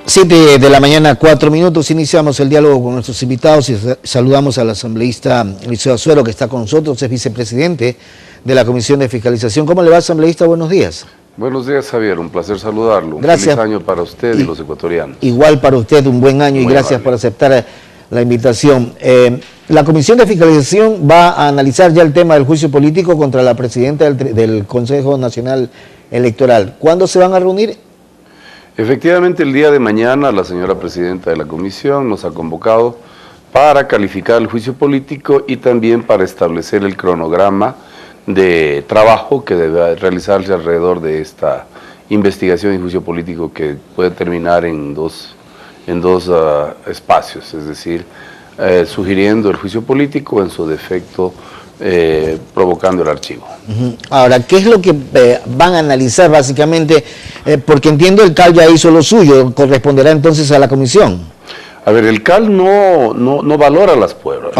7 de la mañana, 4 minutos, iniciamos el diálogo con nuestros invitados y saludamos al asambleísta Eliseo Azuero, que está con nosotros, es vicepresidente de la Comisión de Fiscalización. ¿Cómo le va, asambleísta? Buenos días. Buenos días, Javier, un placer saludarlo. Gracias. Feliz año para usted y los ecuatorianos. Igual para usted, un buen año y gracias por aceptar la invitación. La Comisión de Fiscalización va a analizar ya el tema del juicio político contra la presidenta del Consejo Nacional Electoral. ¿Cuándo se van a reunir? Efectivamente, el día de mañana la señora presidenta de la comisión nos ha convocado para calificar el juicio político y también para establecer el cronograma de trabajo que debe realizarse alrededor de esta investigación y juicio político, que puede terminar en dos espacios, es decir, sugiriendo el juicio político, en su defecto provocando el archivo. Ahora, ¿qué es lo que van a analizar básicamente? Porque entiendo el CAL ya hizo lo suyo, corresponderá entonces a la comisión. A ver, el CAL no valora las pruebas.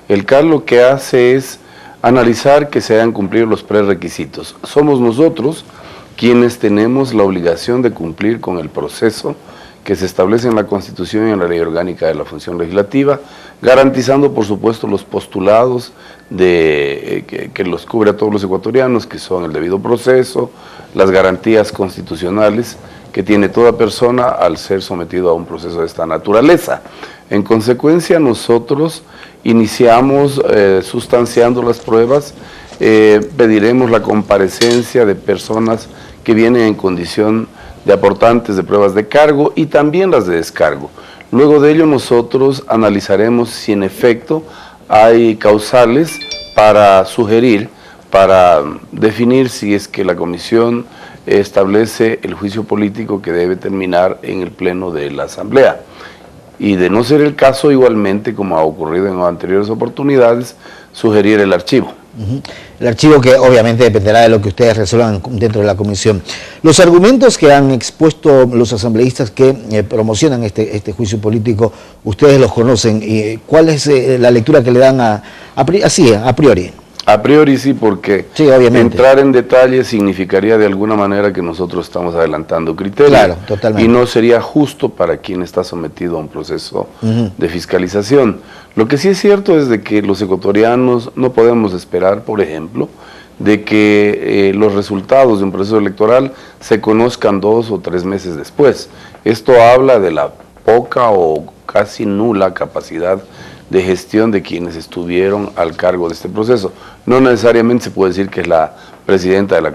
El CAL lo que hace es analizar que se hayan cumplido los prerequisitos. Somos nosotros quienes tenemos la obligación de cumplir con el proceso que se establece en la Constitución y en la Ley Orgánica de la Función Legislativa, garantizando, por supuesto, los postulados que los cubre a todos los ecuatorianos, que son el debido proceso, las garantías constitucionales que tiene toda persona al ser sometido a un proceso de esta naturaleza. En consecuencia, nosotros iniciamos sustanciando las pruebas, pediremos la comparecencia de personas que vienen en condición de aportantes de pruebas de cargo y también las de descargo. Luego de ello nosotros analizaremos si en efecto hay causales para sugerir, para definir si es que la comisión establece el juicio político que debe terminar en el pleno de la Asamblea. Y de no ser el caso, igualmente, como ha ocurrido en anteriores oportunidades, sugerir el archivo. El archivo que obviamente dependerá de lo que ustedes resuelvan dentro de la comisión. Los argumentos que han expuesto los asambleístas que promocionan este juicio político, ustedes los conocen. ¿Cuál es la lectura que le dan a priori? A priori sí, porque sí, obviamente, entrar en detalle significaría de alguna manera que nosotros estamos adelantando criterios. Claro, totalmente. Y no sería justo para quien está sometido a un proceso de fiscalización. Lo que sí es cierto es de que los ecuatorianos no podemos esperar, por ejemplo, de que los resultados de un proceso electoral se conozcan 2 o 3 meses después. Esto habla de la poca o casi nula capacidad de gestión de quienes estuvieron al cargo de este proceso. No necesariamente se puede decir que es la presidenta del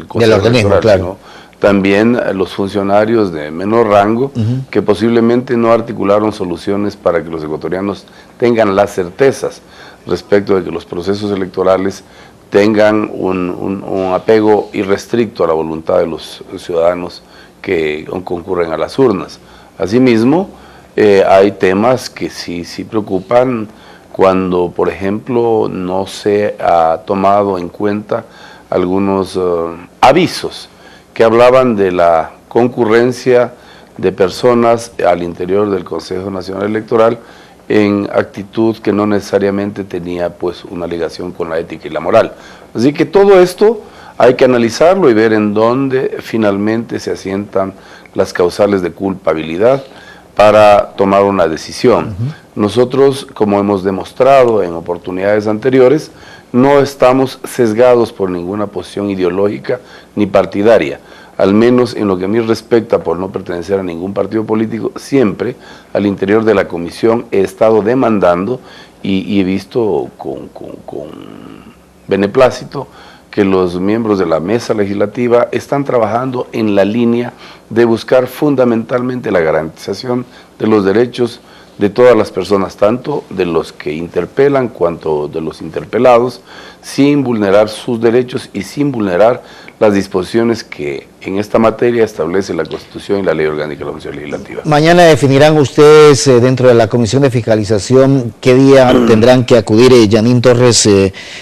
Consejo Electoral, claro, sino también los funcionarios de menor rango que posiblemente no articularon soluciones para que los ecuatorianos tengan las certezas respecto de que los procesos electorales tengan un apego irrestricto a la voluntad de los ciudadanos que concurren a las urnas. Asimismo, hay temas que sí preocupan cuando, por ejemplo, no se ha tomado en cuenta algunos avisos que hablaban de la concurrencia de personas al interior del Consejo Nacional Electoral en actitud que no necesariamente tenía pues una ligación con la ética y la moral. Así que todo esto hay que analizarlo y ver en dónde finalmente se asientan las causales de culpabilidad para tomar una decisión. Nosotros, como hemos demostrado en oportunidades anteriores, no estamos sesgados por ninguna posición ideológica ni partidaria. Al menos en lo que a mí respecta, por no pertenecer a ningún partido político, siempre al interior de la comisión he estado demandando y he visto con beneplácito que los miembros de la mesa legislativa están trabajando en la línea de buscar fundamentalmente la garantización de los derechos de todas las personas, tanto de los que interpelan cuanto de los interpelados, sin vulnerar sus derechos y sin vulnerar las disposiciones que en esta materia establece la Constitución y la Ley Orgánica de la Función Legislativa. Mañana definirán ustedes dentro de la Comisión de Fiscalización qué día tendrán que acudir Yanín Torres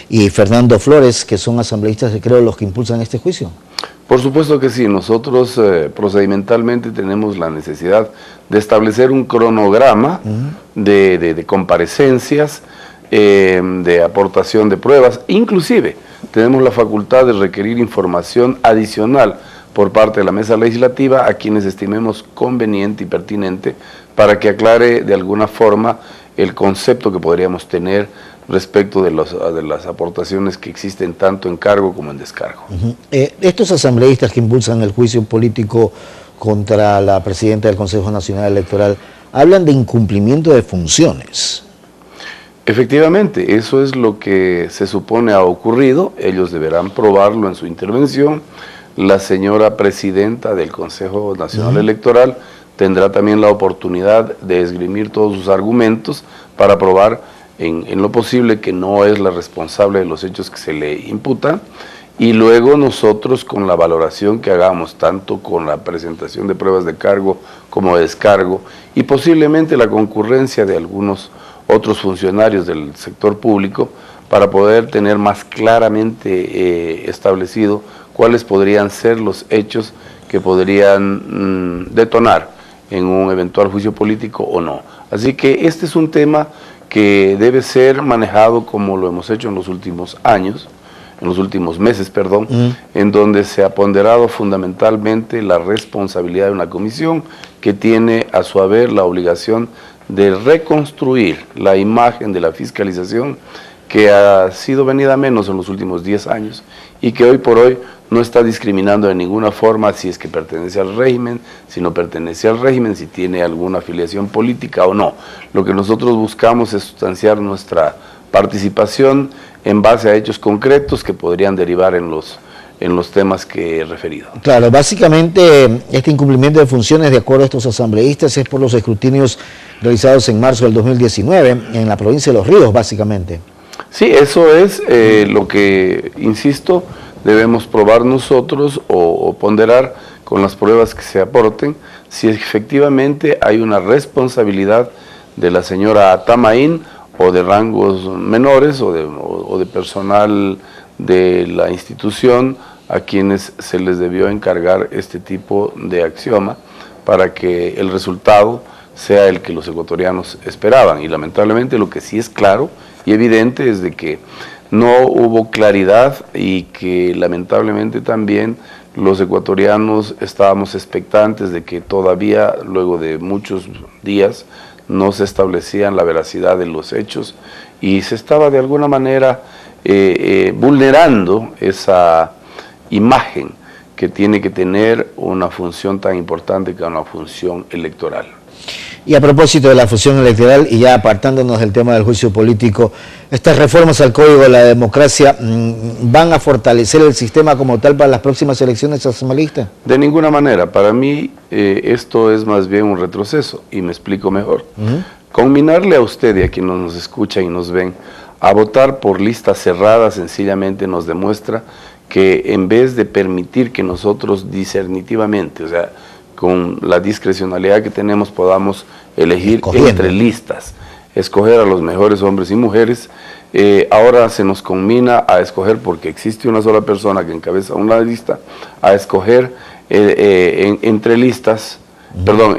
y Fernando Flores, que son asambleístas, creo, los que impulsan este juicio. Por supuesto que sí, nosotros procedimentalmente tenemos la necesidad de establecer un cronograma de comparecencias, de aportación de pruebas, inclusive tenemos la facultad de requerir información adicional por parte de la mesa legislativa a quienes estimemos conveniente y pertinente para que aclare de alguna forma el concepto que podríamos tener respecto de las aportaciones que existen tanto en cargo como en descargo. Estos asambleístas que impulsan el juicio político contra la presidenta del Consejo Nacional Electoral hablan de incumplimiento de funciones. Efectivamente, eso es lo que se supone ha ocurrido. Ellos deberán probarlo en su intervención. La señora presidenta del Consejo Nacional Electoral tendrá también la oportunidad de esgrimir todos sus argumentos para probar en lo posible que no es la responsable de los hechos que se le imputan, y luego nosotros, con la valoración que hagamos, tanto con la presentación de pruebas de cargo como de descargo, y posiblemente la concurrencia de algunos otros funcionarios del sector público, para poder tener más claramente establecido cuáles podrían ser los hechos que podrían detonar en un eventual juicio político o no. Así que este es un tema que debe ser manejado como lo hemos hecho en los últimos años, en los últimos meses, perdón, en donde se ha ponderado fundamentalmente la responsabilidad de una comisión que tiene a su haber la obligación de reconstruir la imagen de la fiscalización que ha sido venida a menos en los últimos 10 años y que hoy por hoy no está discriminando de ninguna forma si es que pertenece al régimen, si no pertenece al régimen, si tiene alguna afiliación política o no. Lo que nosotros buscamos es sustanciar nuestra participación en base a hechos concretos que podrían derivar en los temas que he referido. Claro, básicamente este incumplimiento de funciones, de acuerdo a estos asambleístas, es por los escrutinios realizados en marzo del 2019 en la provincia de Los Ríos, básicamente. Sí, eso es lo que, insisto, debemos probar nosotros o ponderar con las pruebas que se aporten si efectivamente hay una responsabilidad de la señora Tamaín o de rangos menores o de personal de la institución a quienes se les debió encargar este tipo de axioma para que el resultado sea el que los ecuatorianos esperaban. Y lamentablemente lo que sí es claro y evidente es de que no hubo claridad y que lamentablemente también los ecuatorianos estábamos expectantes de que todavía luego de muchos días no se establecían la veracidad de los hechos y se estaba de alguna manera vulnerando esa imagen que tiene que tener una función tan importante como una función electoral. Y a propósito de la función electoral, y ya apartándonos del tema del juicio político, ¿estas reformas al Código de la Democracia van a fortalecer el sistema como tal para las próximas elecciones asambleístas? De ninguna manera. Para mí esto es más bien un retroceso, y me explico mejor. Combinarle a usted y a quienes nos escuchan y nos ven a votar por listas cerradas sencillamente nos demuestra que en vez de permitir que nosotros discernitivamente, o sea, con la discrecionalidad que tenemos podamos elegir entre listas, escoger a los mejores hombres y mujeres, ahora se nos combina a escoger, porque existe una sola persona que encabeza una lista, a escoger entre listas,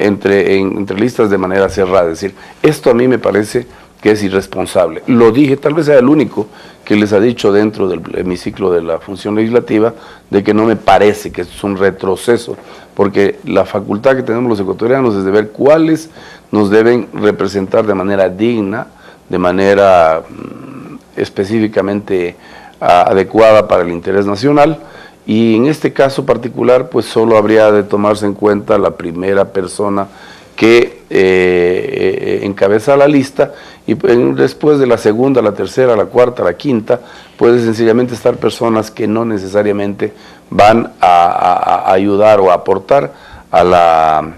entre listas de manera cerrada. Es decir, esto a mí me parece que es irresponsable. Lo dije, tal vez sea el único que les ha dicho dentro del hemiciclo de la función legislativa, de que no me parece que es un retroceso, porque la facultad que tenemos los ecuatorianos es de ver cuáles nos deben representar de manera digna, de manera específicamente adecuada para el interés nacional, y en este caso particular pues solo habría de tomarse en cuenta la primera persona que encabeza la lista, y después de la segunda, la tercera, la cuarta, la quinta, puede sencillamente estar personas que no necesariamente van a ayudar o a aportar a la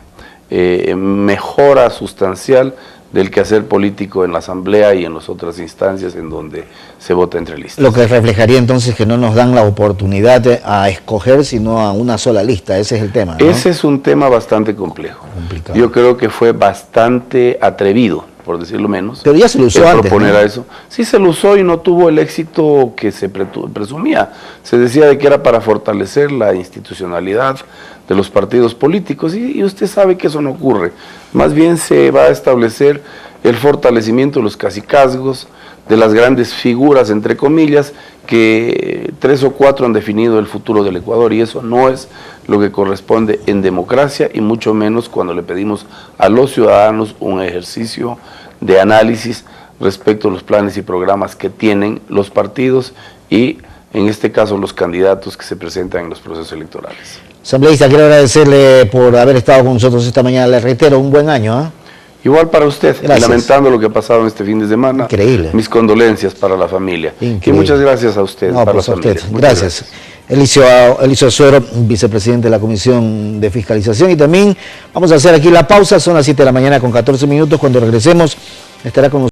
mejora sustancial del quehacer político en la asamblea y en las otras instancias en donde se vota entre listas. Lo que reflejaría entonces que no nos dan la oportunidad a escoger sino a una sola lista, ese es el tema, ¿no? Ese es un tema bastante complejo. Complicado. Yo creo que fue bastante atrevido, por decirlo menos. Pero ya se lo usó antes, proponer, ¿no?, a eso. Sí se lo usó y no tuvo el éxito que se presumía. Se decía de que era para fortalecer la institucionalidad de los partidos políticos y usted sabe que eso no ocurre. Más bien se va a establecer el fortalecimiento de los cacicazgos, de las grandes figuras, entre comillas, que 3 o 4 han definido el futuro del Ecuador, y eso no es lo que corresponde en democracia, y mucho menos cuando le pedimos a los ciudadanos un ejercicio de análisis respecto a los planes y programas que tienen los partidos y, en este caso, los candidatos que se presentan en los procesos electorales. Asambleísta, quiero agradecerle por haber estado con nosotros esta mañana. Le reitero, un buen año, ¿eh? Igual para usted, gracias. Lamentando lo que ha pasado en este fin de semana. Increíble. Mis condolencias para la familia. Increíble. Y muchas gracias a usted. No, para pues la a usted. familia. Gracias. Eliseo Azuero, vicepresidente de la Comisión de Fiscalización. Y también vamos a hacer aquí la pausa, son las 7 de la mañana con 14 minutos. Cuando regresemos estará con nosotros.